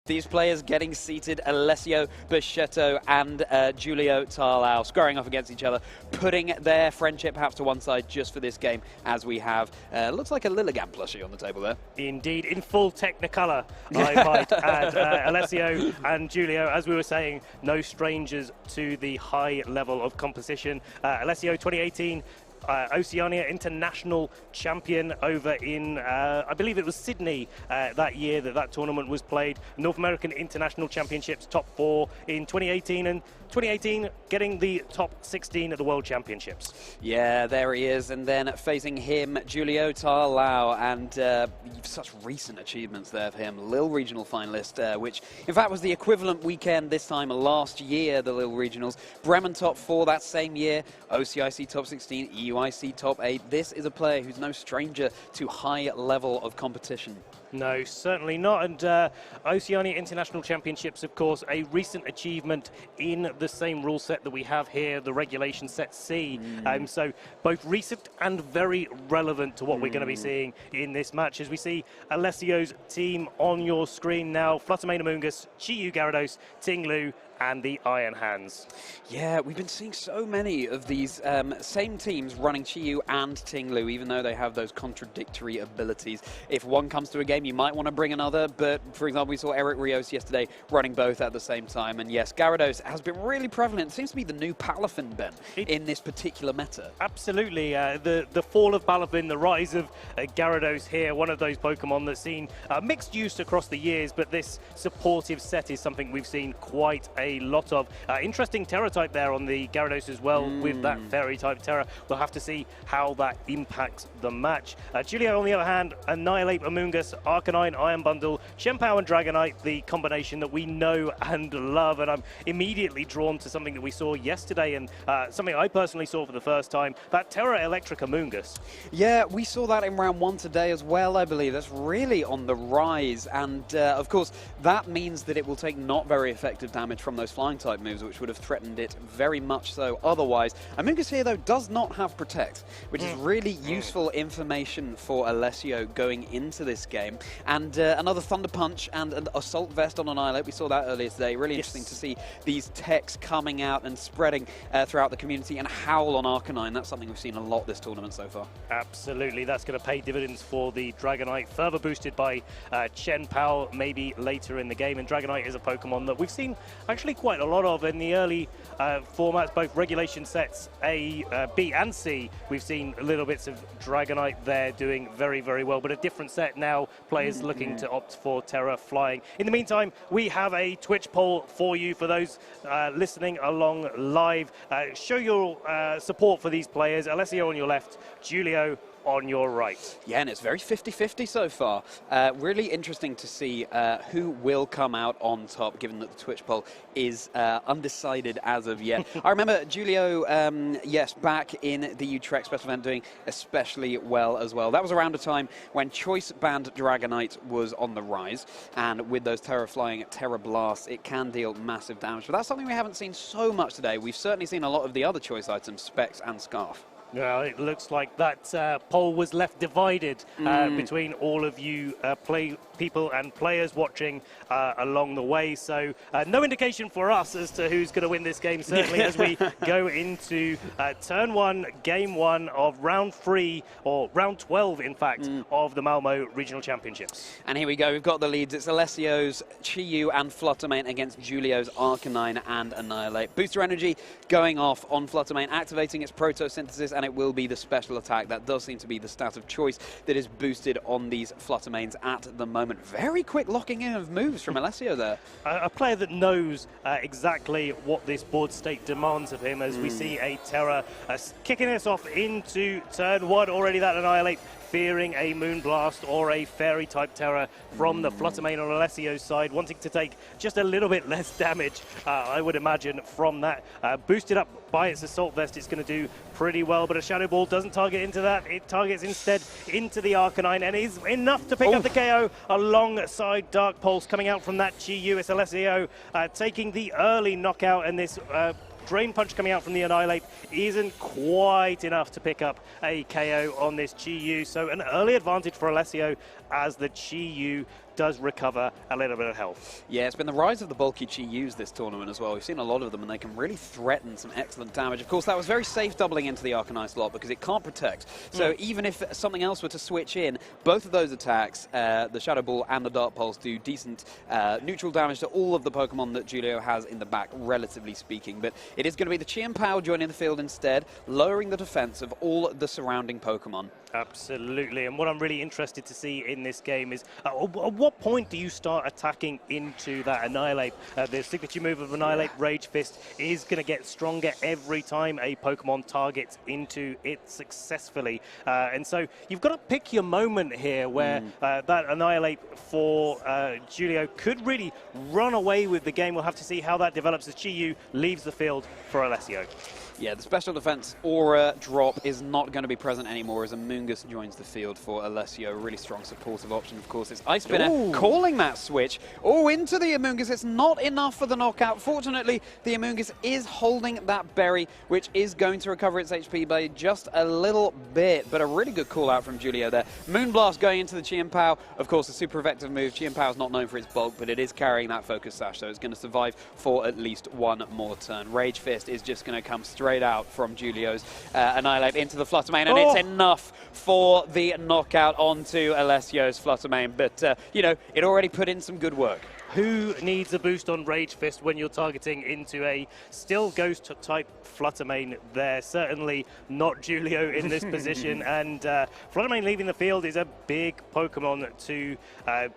These players getting seated, Alessio, Boschetto and Giulio Tarlao squaring off against each other, putting their friendship perhaps to one side just for this game, as we have, looks like a Lilligant plushie on the table there. Indeed, in full Technicolor, I might add. Alessio and Giulio, as we were saying, no strangers to the high level of competition. Alessio, 2018 Oceania International Champion over in, I believe it was Sydney that year that tournament was played. North American International Championships top 4 in 2018, and 2018 getting the top 16 at the World Championships. Yeah, there he is, and then facing him, Giulio Tarlao, and such recent achievements there for him. Lille Regional finalist, which in fact was the equivalent weekend this time last year, the Lille Regionals. Bremen top 4 that same year, OCIC top 16, EUIC top 8. This is a player who's no stranger to high level of competition. No, certainly not. And Oceania International Championships, of course, a recent achievement in the same rule set that we have here, the regulation set C. So both recent and very relevant to what we're going to be seeing in this match. As we see Alessio's team on your screen now, Fluttermane Amoonguss, Chiyu Gyarados, Ting Lu, and the Iron Hands. Yeah, we've been seeing so many of these same teams running Chiyu and Ting Lu, even though they have those contradictory abilities. If one comes to a game, you might want to bring another, but for example, we saw Eric Rios yesterday running both at the same time, and yes, Gyarados has been really prevalent. It seems to be the new Palafin, Ben, in this particular meta. Absolutely. The fall of Palafin, the rise of Gyarados here, one of those Pokemon that's seen mixed use across the years, but this supportive set is something we've seen quite a lot of. Interesting Terra type there on the Gyarados as well, with that Fairy type Terra. We'll have to see how that impacts the match. Giulio, on the other hand, Annihilate, Amoonguss, Arcanine, Iron Bundle, Chien-Pao and Dragonite, the combination that we know and love, and I'm immediately drawn to something that we saw yesterday, and something I personally saw for the first time, that Terra Electric Amoonguss. Yeah, we saw that in round 1 today as well, I believe. That's really on the rise, and of course, that means that it will take not very effective damage from those flying type moves, which would have threatened it very much so otherwise. Amoonguss here, though, does not have Protect, which is really useful information for Alessio going into this game. And another Thunder Punch and an Assault Vest on Annihilate. We saw that earlier today. Really interesting to see these techs coming out and spreading throughout the community. And Howl on Arcanine. That's something we've seen a lot this tournament so far. Absolutely. That's going to pay dividends for the Dragonite, further boosted by Chien-Pao maybe later in the game. And Dragonite is a Pokemon that we've seen actually quite a lot of in the early formats, both regulation sets A, B and C. We've seen little bits of Dragonite there doing very, very well, but a different set now, players looking to opt for Terra Flying. In the meantime, we have a Twitch poll for you, for those listening along live. Show your support for these players. Alessio on your left, Giulio on your right. Yeah, and it's very 50-50 so far. Really interesting to see who will come out on top, given that the Twitch poll is undecided as of yet. I remember Giulio, yes, back in the Utrecht special event doing especially well as well. That was around a time when Choice Band Dragonite was on the rise, and with those Terra Flying Terra Blasts, it can deal massive damage. But that's something we haven't seen so much today. We've certainly seen a lot of the other choice items, Specs and Scarf. Well, it looks like that poll was left divided between all of you people and players watching along the way. So no indication for us as to who's going to win this game, certainly as we go into turn 1, game 1 of round 3, or round 12, in fact, of the Malmö Regional Championships. And here we go. We've got the leads. It's Alessio's Chiyu and Fluttermane against Giulio's Arcanine and Annihilate. Booster energy going off on Fluttermane, activating its Protosynthesis, and it will be the special attack. That does seem to be the stat of choice that is boosted on these Fluttermanes at the moment. Very quick locking in of moves from Alessio there. A player that knows exactly what this board state demands of him, as we see a Terra kicking us off into turn 1. Already that Annihilate fearing a Moonblast or a Fairy type Terra from the Fluttermane on Alessio's side, wanting to take just a little bit less damage, I would imagine, from that. Boosted up by its Assault Vest, it's going to do pretty well, but a Shadow Ball doesn't target into that. It targets instead into the Arcanine, and is enough to pick up the KO alongside Dark Pulse coming out from that Chiyu. It's Alessio taking the early knockout, and this Drain Punch coming out from the Annihilate isn't quite enough to pick up a KO on this Chiyu. So an early advantage for Alessio as the Chi-Yu does recover a little bit of health. Yeah, it's been the rise of the bulky Chi-Yus this tournament as well. We've seen a lot of them, and they can really threaten some excellent damage. Of course, that was very safe doubling into the Arcanine slot because it can't protect. So even if something else were to switch in, both of those attacks, the Shadow Ball and the Dark Pulse, do decent neutral damage to all of the Pokemon that Giulio has in the back, relatively speaking. But it is going to be the Chien-Pao joining the field instead, lowering the defense of all the surrounding Pokemon. Absolutely, and what I'm really interested to see in this game is at what point do you start attacking into that Annihilate? The signature move of Annihilate, Rage Fist, is going to get stronger every time a Pokemon targets into it successfully. And so you've got to pick your moment here where that Annihilate for Giulio could really run away with the game. We'll have to see how that develops as Chi-Yu leaves the field for Alessio. Yeah, the special defense aura drop is not going to be present anymore as Amoonguss joins the field for Alessio. A really strong supportive option, of course. It's Ice Spinner calling that switch. Oh, into the Amoonguss. It's not enough for the knockout. Fortunately, the Amoonguss is holding that berry, which is going to recover its HP by just a little bit. But a really good call out from Giulio there. Moonblast going into the Chien-Pao. Of course, a super effective move. Chien-Pao is not known for its bulk, but it is carrying that Focus Sash, so it's going to survive for at least one more turn. Rage Fist is just going to come straight out from Giulio's Annihilate into the Fluttermane, and it's enough for the knockout onto Alessio's Fluttermane. But, you know, it already put in some good work. Who needs a boost on Rage Fist when you're targeting into a still Ghost-type Fluttermane there? Certainly not Giulio in this position, and Fluttermane leaving the field is a big Pokemon to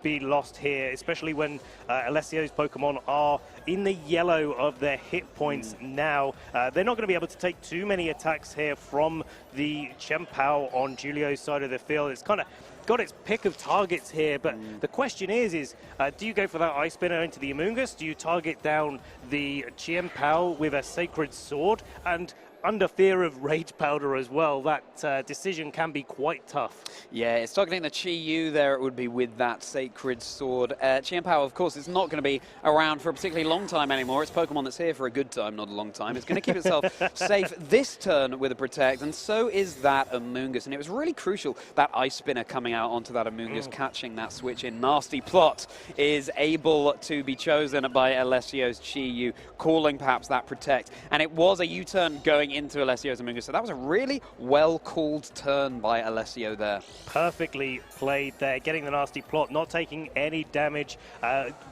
be lost here, especially when Alessio's Pokemon are in the yellow of their hit points now. They're not going to be able to take too many attacks here from the Chien-Pao on Giulio's side of the field. It's kind of got its pick of targets here, but the question is do you go for that Ice Spinner into the Amoonguss? Do you target down the Chien-Pao with a Sacred Sword? And under fear of Rage Powder as well, that decision can be quite tough. Yeah, it's targeting the Chi-Yu there. It would be with that Sacred Sword. Chien-Pao, of course, is not going to be around for a particularly long time anymore. It's Pokemon that's here for a good time, not a long time. It's going to keep itself safe this turn with a Protect, and so is that Amoonguss. And it was really crucial, that Ice Spinner coming out onto that Amoonguss, catching that switch in. Nasty Plot is able to be chosen by Alessio's Chi-Yu, calling perhaps that Protect. And it was a U-turn going into Alessio's Amoonguss, so that was a really well-called turn by Alessio there. Perfectly played there, getting the Nasty Plot, not taking any damage,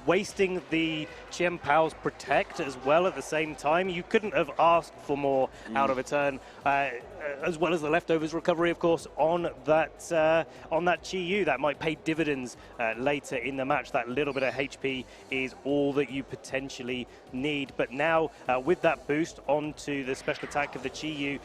wasting the Chien-Pao's Protect as well at the same time. You couldn't have asked for more out of a turn, as well as the leftovers recovery, of course, on that Chi-Yu. That might pay dividends later in the match. That little bit of HP is all that you potentially need. But now, with that boost onto the special attack of the Chi-Yu,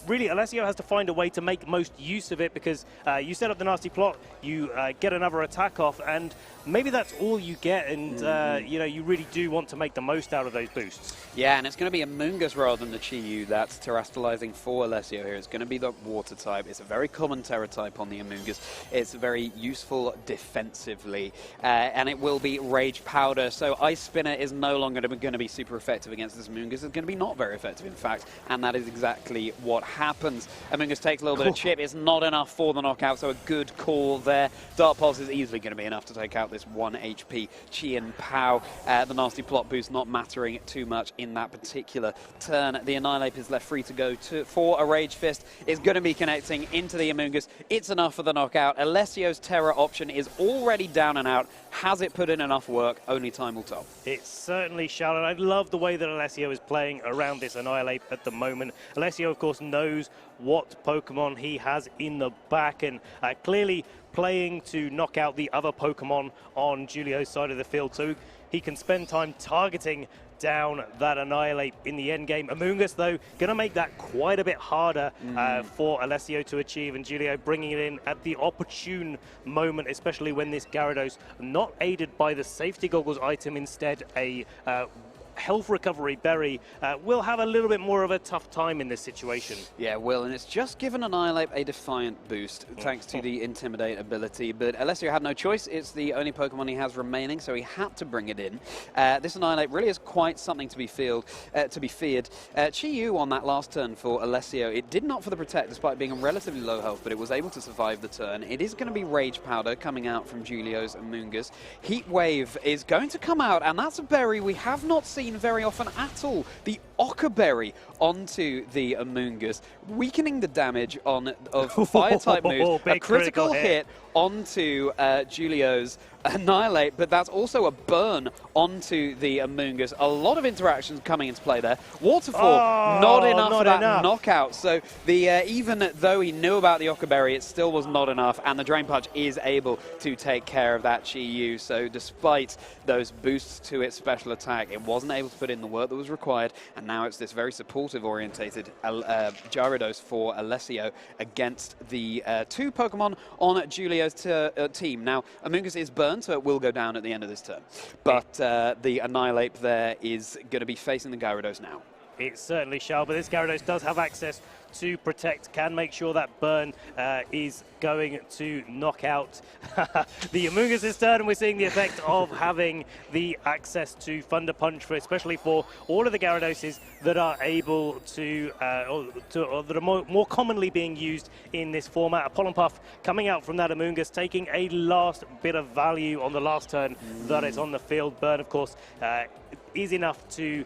really Alessio has to find a way to make most use of it, because you set up the Nasty Plot, you get another attack off, and maybe that's all you get, and you know, you really do want to make the most out of those boosts. Yeah, and it's going to be Amoonguss rather than the Chi-Yu that's terastallizing for Alessio here. It's going to be the Water type. It's a very common Terra type on the Amoonguss. It's very useful defensively, and it will be Rage Powder. So Ice Spinner is no longer going to be super effective against this Amoonguss. It's going to be not very effective, in fact, and that is exactly what happens. Amoonguss takes a little bit of chip. It's not enough for the knockout, so a good call there. Dark Pulse is easily going to be enough to take out this 1 HP Chien-Pao. The Nasty Plot boost not mattering too much in that particular turn. The Annihilate is left free to go for a Rage Fist. It's going to be connecting into the Amoonguss. It's enough for the knockout. Alessio's Terra option is already down and out. Has it put in enough work? Only time will tell. It certainly shall, and I love the way that Alessio is playing around this Annihilate at the moment. Alessio, of course, knows what Pokemon he has in the back, and clearly playing to knock out the other Pokemon on Giulio's side of the field, so he can spend time targeting down that Annihilate in the end game. Amoonguss, though, going to make that quite a bit harder for Alessio to achieve, and Giulio bringing it in at the opportune moment, especially when this Gyarados, not aided by the safety goggles item, instead a health recovery berry will have a little bit more of a tough time in this situation. Yeah, will, and it's just given Annihilate a Defiant boost thanks to the Intimidate ability, but Alessio had no choice. It's the only Pokemon he has remaining, so he had to bring it in. This Annihilate really is quite something to be feared. Chi-Yu on that last turn for Alessio, it did not for the Protect despite being relatively low health, but it was able to survive the turn. It is going to be Rage Powder coming out from Giulio's Amoonguss. Heat Wave is going to come out, and that's a berry we have not seen very often at all. The Ochre Berry onto the Amoonguss, weakening the damage of Fire-type moves. A critical hit onto Giulio's Annihilate, but that's also a burn onto the Amoonguss. A lot of interactions coming into play there. Waterfall, not enough for that knockout. So even though he knew about the Ochre Berry, it still was not enough, and the Drain Punch is able to take care of that Chi-Yu. So despite those boosts to its special attack, it wasn't able to put in the work that was required, and now it's this very supportive-orientated Gyarados for Alessio against the two Pokemon on Giulio's team. Now, Amoonguss is burned, so it will go down at the end of this turn. But the Annihilate there is going to be facing the Gyarados now. It certainly shall, but this Gyarados does have access to Protect, can make sure that burn is going to knock out the Amoonguss' turn, and we're seeing the effect of having the access to Thunder Punch, especially for all of the Gyaradoses that are able to, or that are more commonly being used in this format. A Pollen Puff coming out from that Amoonguss, taking a last bit of value on the last turn that it's on the field. Burn, of course, is enough to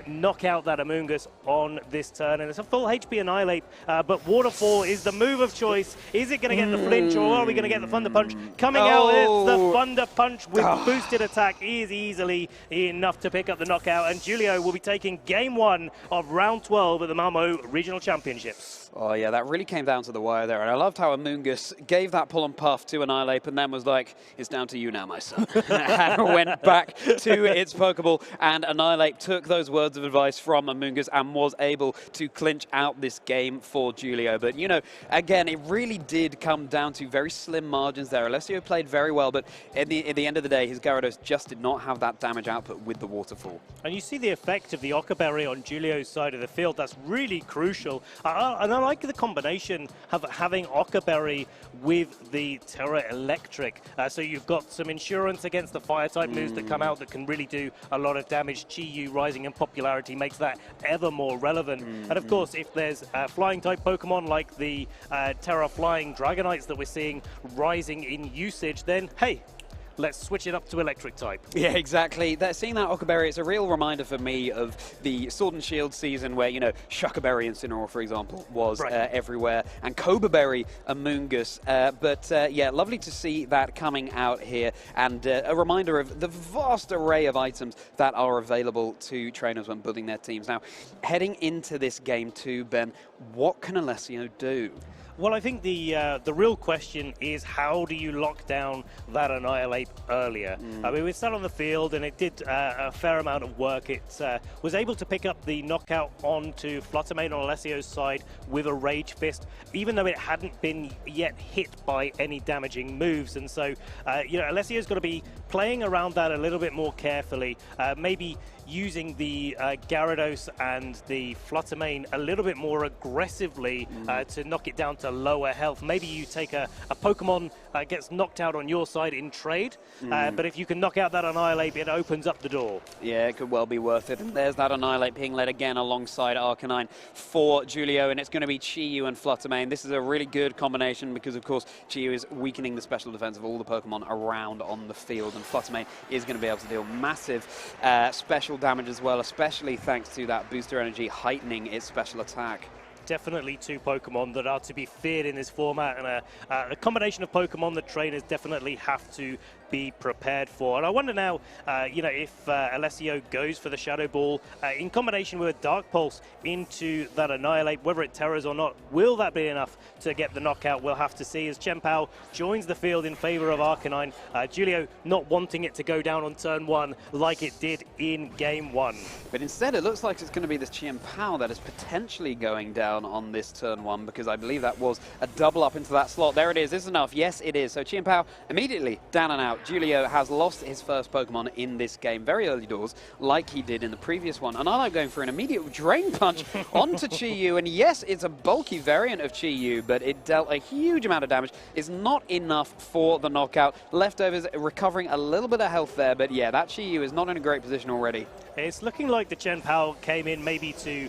knock out that Amoonguss on this turn, and it's a full HP Annihilate, but Waterfall is the move of choice. Is it going to get the flinch, or are we going to get the Thunder Punch coming out? It's the Thunder Punch with boosted attack is easily enough to pick up the knockout, and Giulio will be taking game 1 of round 12 at the Malmö Regional Championships. Oh yeah, that really came down to the wire there, and I loved how Amoonguss gave that Pollen Puff to Annihilate and then was like, it's down to you now, my son. And went back to its Pokeball, and Annihilate took those words of advice from Amoonguss and was able to clinch out this game for Giulio. But, you know, again, it really did come down to very slim margins there. Alessio played very well, but at the end of the day, his Gyarados just did not have that damage output with the Waterfall. And you see the effect of the Ochre Berry on Giulio's side of the field. That's really crucial. And I like the combination of having Ochre Berry with the Terra Electric. So you've got some insurance against the Fire-type moves that come out that can really do a lot of damage. Chi-Yu rising in popularity makes that ever more relevant. And of course, if there's Flying-type Pokemon like the Terra Flying Dragonites that we're seeing rising in usage, then hey, let's switch it up to electric type. Yeah, exactly. Seeing that Ochre Berry, it's a real reminder for me of the Sword and Shield season where, you know, Shucker Berry Incineroar, for example, was everywhere, and Cobra Berry Amoonguss. Yeah, lovely to see that coming out here, and a reminder of the vast array of items that are available to trainers when building their teams. Now, heading into this game too, Ben, what can Alessio do? Well, I think the real question is, how do you lock down that Annihilate earlier? I mean, we sat on the field and it did a fair amount of work. It was able to pick up the knockout onto Fluttermane on Alessio's side with a Rage Fist, even though it hadn't been yet hit by any damaging moves. And so, you know, Alessio's got to be playing around that a little bit more carefully, maybe using the Gyarados and the Fluttermane a little bit more aggressively to knock it down to lower health. Maybe you take a Pokemon gets knocked out on your side in trade, but if you can knock out that Annihilate, it opens up the door. Yeah, it could well be worth it. And there's that Annihilate being led again alongside Arcanine for Giulio, and it's going to be Chi-Yu and Fluttermane. This is a really good combination because, of course, Chi-Yu is weakening the special defense of all the Pokemon around on the field, and Fluttermane is going to be able to deal massive special damage as well, especially thanks to that booster energy heightening its special attack. Definitely two Pokemon that are to be feared in this format, and a combination of Pokemon that trainers definitely have to be prepared for. And I wonder now, you know, if Alessio goes for the Shadow Ball in combination with a Dark Pulse into that Annihilate, whether it terrors or not, will that be enough to get the knockout? We'll have to see as Chien-Pao joins the field in favor of Arcanine. Giulio not wanting it to go down on turn 1 like it did in game 1. But instead, it looks like it's going to be this Chien-Pao that is potentially going down on this turn 1, because I believe that was a double up into that slot. There it is. Is enough? Yes, it is. So Chien-Pao immediately down and out. Giulio has lost his first Pokemon in this game very early doors, like he did in the previous one. And I'm going for an immediate Drain Punch onto Chi-Yu. And yes, it's a bulky variant of Chi-Yu, but it dealt a huge amount of damage. It's not enough for the knockout. Leftovers recovering a little bit of health there, but yeah, that Chi-Yu is not in a great position already. It's looking like the Chen Pao came in maybe to,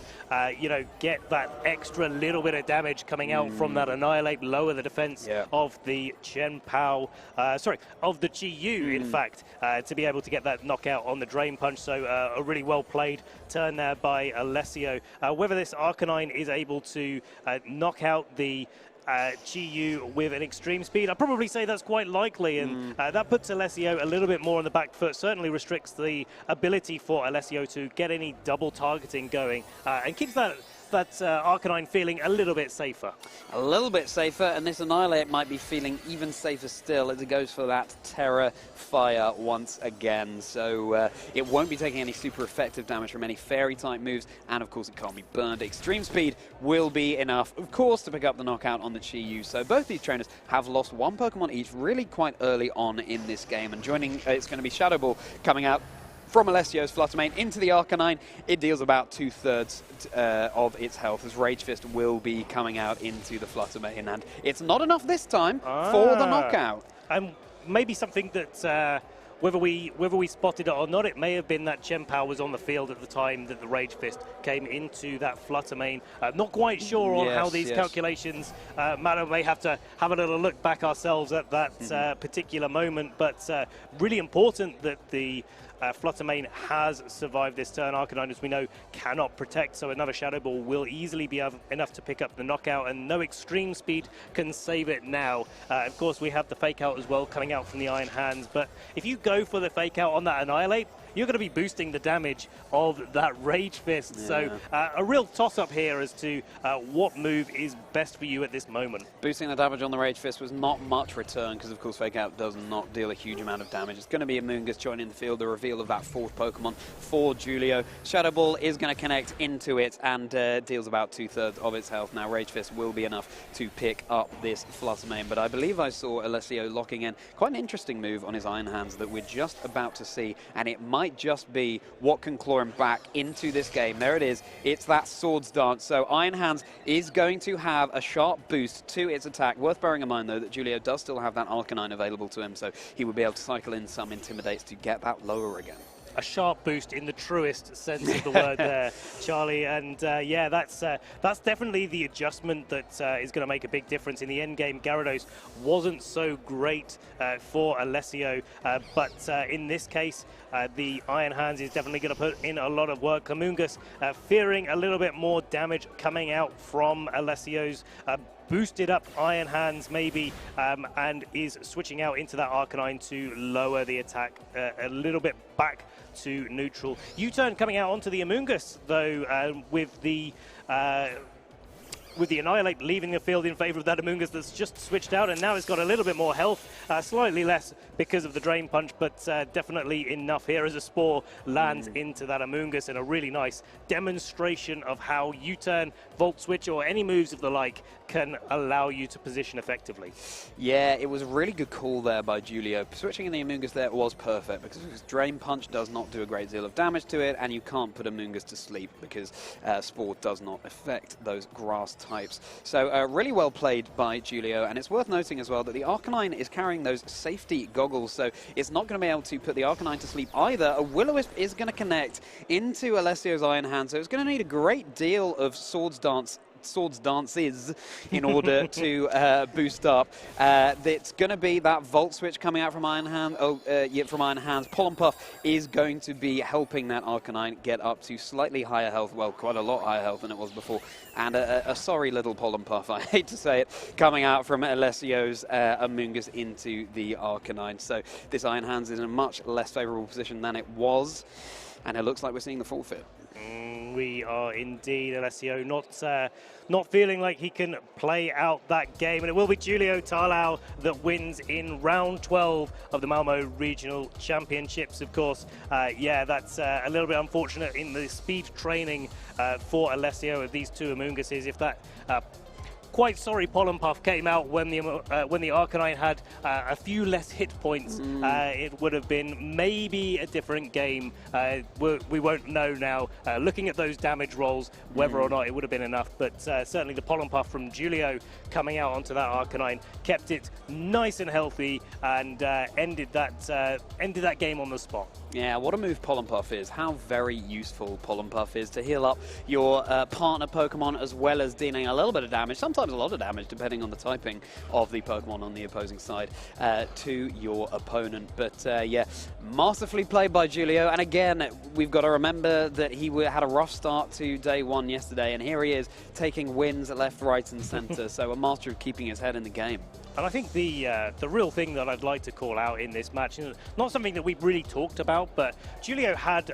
get that extra little bit of damage coming out from that Annihilate, lower the defense of the Chen Pao, of the Chi-Yu, in fact, to be able to get that knockout on the Drain Punch. So a really well played turn there by Alessio. Whether this Arcanine is able to knock out the Chi-Yu with an extreme speed, I'd probably say that's quite likely, and that puts Alessio a little bit more on the back foot, certainly restricts the ability for Alessio to get any double targeting going, and keeps that Arcanine feeling a little bit safer. A little bit safer, and this Annihilate might be feeling even safer still as it goes for that Terra Fire once again. So it won't be taking any super effective damage from any Fairy-type moves, and of course it can't be burned. Extreme Speed will be enough, of course, to pick up the knockout on the Chi-Yu. So both these trainers have lost one Pokemon each really quite early on in this game, and joining, it's going to be Shadow Ball coming out from Alessio's Flutter Mane into the Arcanine. It deals about 2/3 of its health, as Rage Fist will be coming out into the Flutter Mane, and it's not enough this time for the knockout. And maybe something that whether we spotted it or not, it may have been that Chen Pao was on the field at the time that the Rage Fist came into that Flutter Mane. Not quite sure on how these calculations matter. May have to have a little look back ourselves at that particular moment, but really important that the Flutter Mane has survived this turn. Arcanine, as we know, cannot protect, so another Shadow Ball will easily be enough to pick up the knockout, and no Extreme Speed can save it now. Of course, we have the Fake Out as well coming out from the Iron Hands, but if you go for the Fake Out on that Annihilate, you're going to be boosting the damage of that Rage Fist. Yeah. So a real toss-up here as to what move is best for you at this moment. Boosting the damage on the Rage Fist was not much return, because of course Fake Out does not deal a huge amount of damage. It's going to be Amoonguss joining the field, the reveal of that fourth Pokemon for Giulio. Shadow Ball is going to connect into it and deals about 2/3 of its health. Now Rage Fist will be enough to pick up this Flutter Mane, but I believe I saw Alessio locking in quite an interesting move on his Iron Hands that we're just about to see, and it might just be what can claw him back into this game. There it is. It's that Swords Dance. So Iron Hands is going to have a sharp boost to its attack. Worth bearing in mind, though, that Giulio does still have that Arcanine available to him, so he would be able to cycle in some Intimidates to get that lower again. A sharp boost in the truest sense of the word there, Charlie. And yeah, that's definitely the adjustment that is going to make a big difference. In the end game, Gyarados wasn't so great for Alessio, but in this case, the Iron Hands is definitely going to put in a lot of work. Amoonguss fearing a little bit more damage coming out from Alessio's boosted up Iron Hands maybe, and is switching out into that Arcanine to lower the attack a little bit back to neutral. U-turn coming out onto the Amoonguss, though, with the Annihilate leaving the field in favor of that Amoonguss that's just switched out, and now it's got a little bit more health, slightly less because of the Drain Punch, but definitely enough here as a Spore lands into that Amoonguss, and a really nice demonstration of how U-turn, Volt Switch, or any moves of the like can allow you to position effectively. Yeah, it was a really good call there by Giulio. Switching in the Amoonguss there was perfect, because Drain Punch does not do a great deal of damage to it, and you can't put Amoonguss to sleep because Spore does not affect those grass types. So really well played by Giulio, and it's worth noting as well that the Arcanine is carrying those safety goggles, so it's not going to be able to put the Arcanine to sleep either. A Will-O-Wisp is going to connect into Alessio's Iron Hand, so it's going to need a great deal of Swords Dances in order to boost up. It's going to be that Volt Switch coming out from Iron Hand. From Iron Hands. Pollen Puff is going to be helping that Arcanine get up to slightly higher health, well, quite a lot higher health than it was before. And a sorry little Pollen Puff, I hate to say it, coming out from Alessio's Amoonguss into the Arcanine. So this Iron Hands is in a much less favourable position than it was, and it looks like we're seeing the forfeit. We are indeed. Alessio not feeling like he can play out that game, and it will be Giulio Tarlao that wins in round 12 of the Malmö Regional Championships. Of course, yeah, that's a little bit unfortunate in the speed training for Alessio of these two Amoongusses. If that quite sorry Pollenpuff came out when the Arcanine had a few less hit points. It would have been maybe a different game. We won't know now. Looking at those damage rolls, whether or not it would have been enough, but certainly the Pollenpuff from Giulio coming out onto that Arcanine kept it nice and healthy and ended that game on the spot. Yeah, what a move Pollenpuff is. How very useful Pollenpuff is to heal up your partner Pokemon as well as dealing a little bit of damage, sometimes a lot of damage depending on the typing of the Pokemon on the opposing side to your opponent. But yeah, masterfully played by Giulio. And again, we've got to remember that he had a rough start to day one yesterday, and here he is taking wins left, right and centre. So a master of keeping his head in the game. And I think the real thing that I'd like to call out in this match, not something that we've really talked about, but Giulio had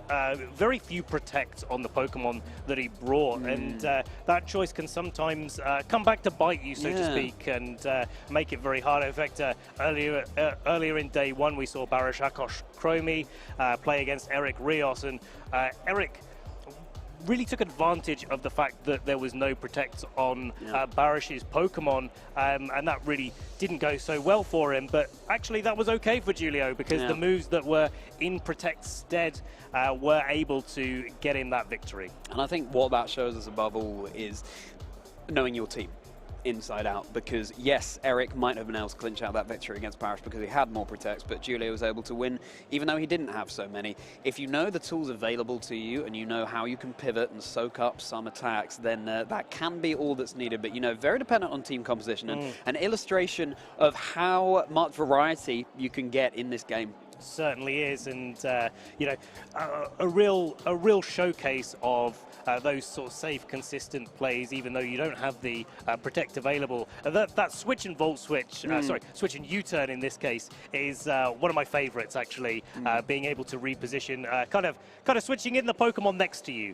very few protects on the Pokemon that he brought, and that choice can sometimes come back to bite you, so to speak, and make it very hard. In fact, earlier in day one, we saw Barashakosh Chromie play against Eric Rios, and Eric really took advantage of the fact that there was no protect on Barash's Pokemon, and that really didn't go so well for him. But actually that was okay for Giulio, because the moves that were in protect stead were able to get him that victory. And I think what that shows us above all is knowing your team inside out, because yes, Eric might have been able to clinch out that victory against Barash because he had more protects, but Giulio was able to win even though he didn't have so many. If you know the tools available to you and you know how you can pivot and soak up some attacks, then that can be all that's needed. But very dependent on team composition and an illustration of how much variety you can get in this game. Certainly is, and a real showcase of those sort of safe, consistent plays, even though you don't have the protect available. That switch and volt switch, switch and U-turn in this case, is one of my favorites actually. Being able to reposition, kind of switching in the Pokemon next to you,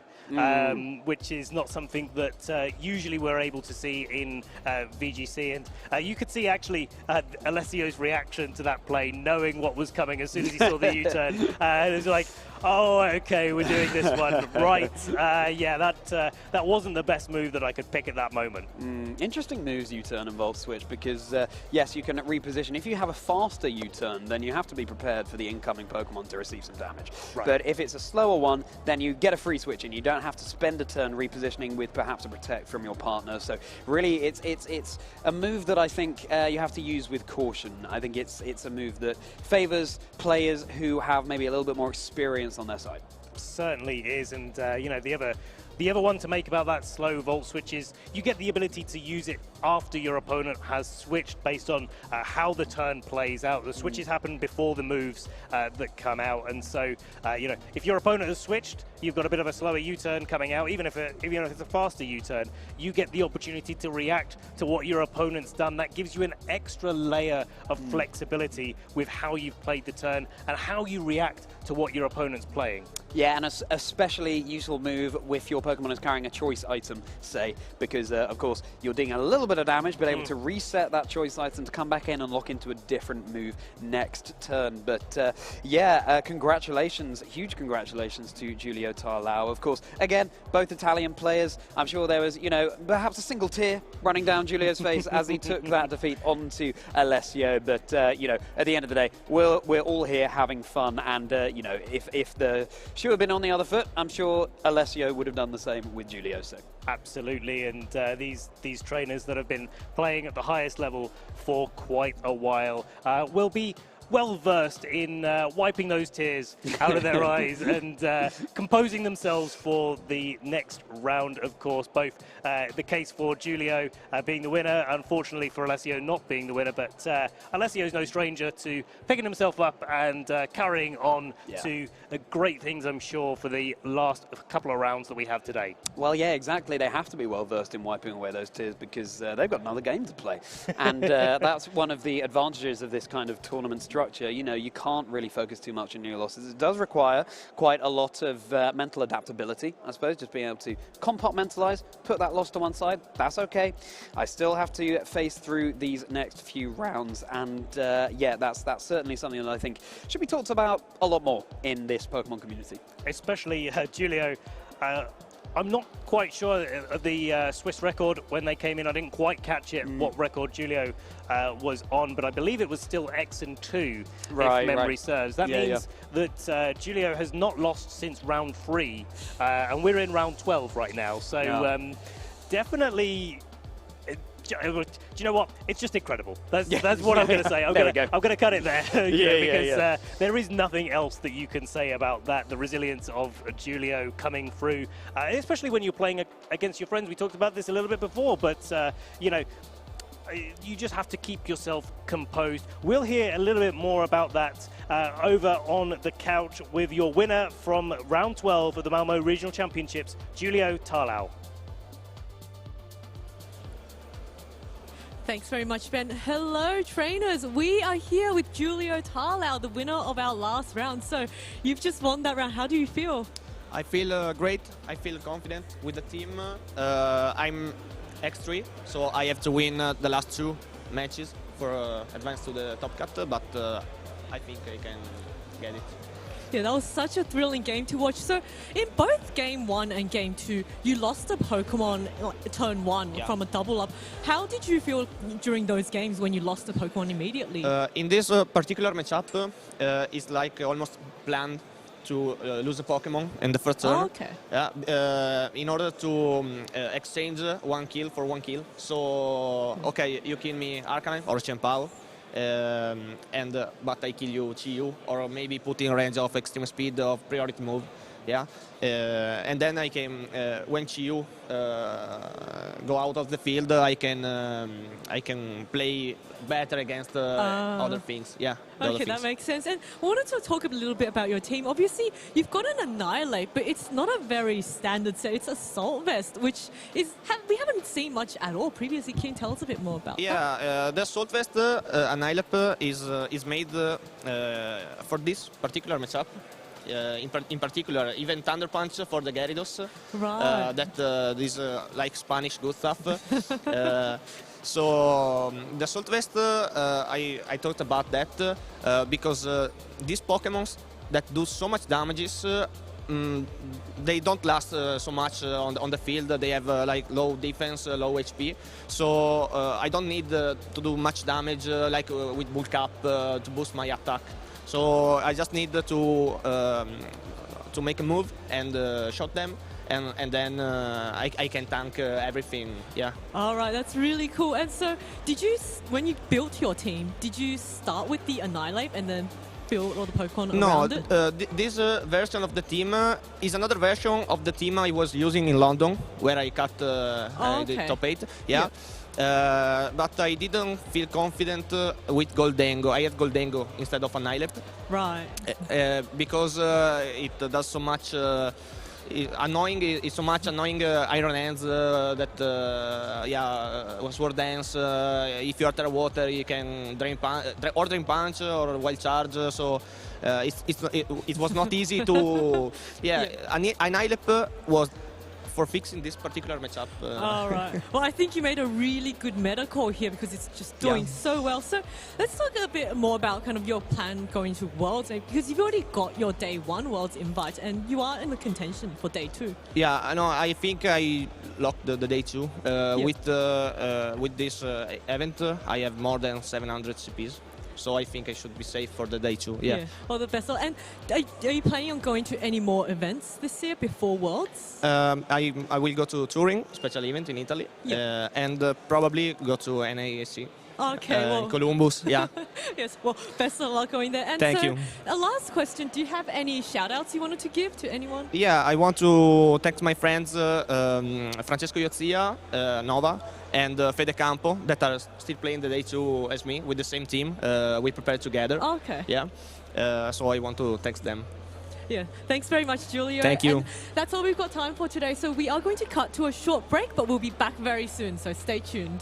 which is not something that usually we're able to see in VGC. And you could see actually Alessio's reaction to that play, knowing what was coming as soon as he saw the U-turn. It was like, oh, okay, we're doing this one. Right. Yeah, that wasn't the best move that I could pick at that moment. Interesting moves, U-turn and Volt Switch, because yes, you can reposition. If you have a faster U-turn, then you have to be prepared for the incoming Pokemon to receive some damage. Right. But if it's a slower one, then you get a free switch and you don't have to spend a turn repositioning with perhaps a protect from your partner. So really, it's a move that I think you have to use with caution. I think it's a move that favors players who have maybe a little bit more experience on their side. Certainly is, and the other one to make about that slow Volt Switch is you get the ability to use it after your opponent has switched, based on how the turn plays out. The switches happen before the moves that come out, and so if your opponent has switched, you've got a bit of a slower U-turn coming out. Even if it's a faster U-turn, you get the opportunity to react to what your opponent's done. That gives you an extra layer of flexibility with how you've played the turn and how you react to what your opponent's playing. Yeah, and a especially useful move if your Pokemon is carrying a choice item, say, because of course you're doing a little bit of damage, but able to reset that choice item to come back in and lock into a different move next turn. But yeah, congratulations, huge congratulations to Giulio Tarlao. Of course, again, both Italian players. I'm sure there was, perhaps a single tear running down Giulio's face as he took that defeat onto Alessio. But at the end of the day, we're all here having fun, and if the shoe had been on the other foot, I'm sure Alessio would have done the same with Giulio. So. Absolutely, and these trainers that have been playing at the highest level for quite a while will be well versed in wiping those tears out of their eyes and composing themselves for the next round, of course. Both the case for Giulio being the winner, unfortunately for Alessio not being the winner, but Alessio's no stranger to picking himself up and carrying on to great things, I'm sure, for the last couple of rounds that we have today. Well, yeah, exactly. They have to be well versed in wiping away those tears, because they've got another game to play. And that's one of the advantages of this kind of tournament structure. You can't really focus too much on your losses. It does require quite a lot of mental adaptability, I suppose, just being able to compartmentalize, put that loss to one side. That's okay. I still have to face through these next few rounds, and yeah, that's certainly something that I think should be talked about a lot more in this Pokemon community. Especially Giulio. I'm not quite sure of the Swiss record when they came in. I didn't quite catch it, what record Giulio was on, but I believe it was still X and 2, if memory serves. That means that Giulio has not lost since round 3, and we're in round 12 right now. So definitely... Do you know what? It's just incredible. That's what I'm going to say. I'm going to cut it there because there is nothing else that you can say about that. The resilience of Giulio coming through, especially when you're playing against your friends. We talked about this a little bit before, but you know, you just have to keep yourself composed. We'll hear a little bit more about that over on the couch with your winner from round 12 of the Malmö Regional Championships, Giulio Tarlao. Thanks very much, Ben. Hello, trainers. We are here with Giulio Tarlao, the winner of our last round. So you've just won that round. How do you feel? I feel great. I feel confident with the team. I'm X3, so I have to win the last 2 matches for advance to the top cut, but I think I can get it. Yeah, that was such a thrilling game to watch. So in both Game 1 and Game 2, you lost a Pokemon turn 1 from a double up. How did you feel during those games when you lost a Pokemon immediately? In this particular matchup, it's like almost planned to lose a Pokemon in the first turn. Oh, okay. In order to exchange 1 kill for 1 kill. So, okay, you kill me Arcanine or Chien-Pao. But I kill you Chi-Yu, or maybe put in range of extreme speed of priority move, and then I can when Chi-Yu go out of the field, I can play better against other things. Okay, that makes sense. And I wanted to talk a little bit about your team. Obviously, you've got an Annihilate, but it's not a very standard set. It's Assault Vest, which is we haven't seen much at all previously. Can you tell us a bit more about that? The Assault Vest Annihilate is made for this particular matchup. In particular, even Thunder Punch for the Gyarados. Right. This like Spanish good stuff. So the Assault Vest, I talked about that because these Pokemons that do so much damages, they don't last so much on the field. They have like low defense, low HP. So I don't need to do much damage like with Bulk Up to boost my attack. So I just need to make a move and shot them, and then I can tank everything. Yeah. All right, that's really cool. And so, when you built your team, did you start with the Annihilate and then build all the Pokemon around it? This version of the team is another version of the team I was using in London, where I cut the top 8. Yeah. But I didn't feel confident with Goldengo. I had Goldengo instead of Annihilate. Right. Because it does so much annoying. It's so much annoying Iron Hands that Sword Dance. If you are Terra Water, you can Drain Punch or Wild Charge. So it was not easy to. Annihilate was for fixing this particular matchup. All right. Well, I think you made a really good meta call here because it's just doing so well. So let's talk a bit more about kind of your plan going to Worlds, because you've already got your Day 1 Worlds invite and you are in the contention for Day 2. Yeah, I know. I think I locked the Day 2. With this event, I have more than 700 CPs. So I think I should be safe for the Day 2. Yeah. All the best. And are you planning on going to any more events this year before Worlds? I will go to Turin, special event in Italy, and probably go to NASC. Okay, Columbus, yeah. Yes, well, best of luck going there. And Thank you. A last question, do you have any shout-outs you wanted to give to anyone? Yeah, I want to thank my friends Francesco Iozia, Nova, and Fede Campo, that are still playing the Day 2 as me, with the same team. We prepared together. Okay. Yeah, so I want to thank them. Yeah, thanks very much, Giulio. Thank you. And that's all we've got time for today. So we are going to cut to a short break, but we'll be back very soon, so stay tuned.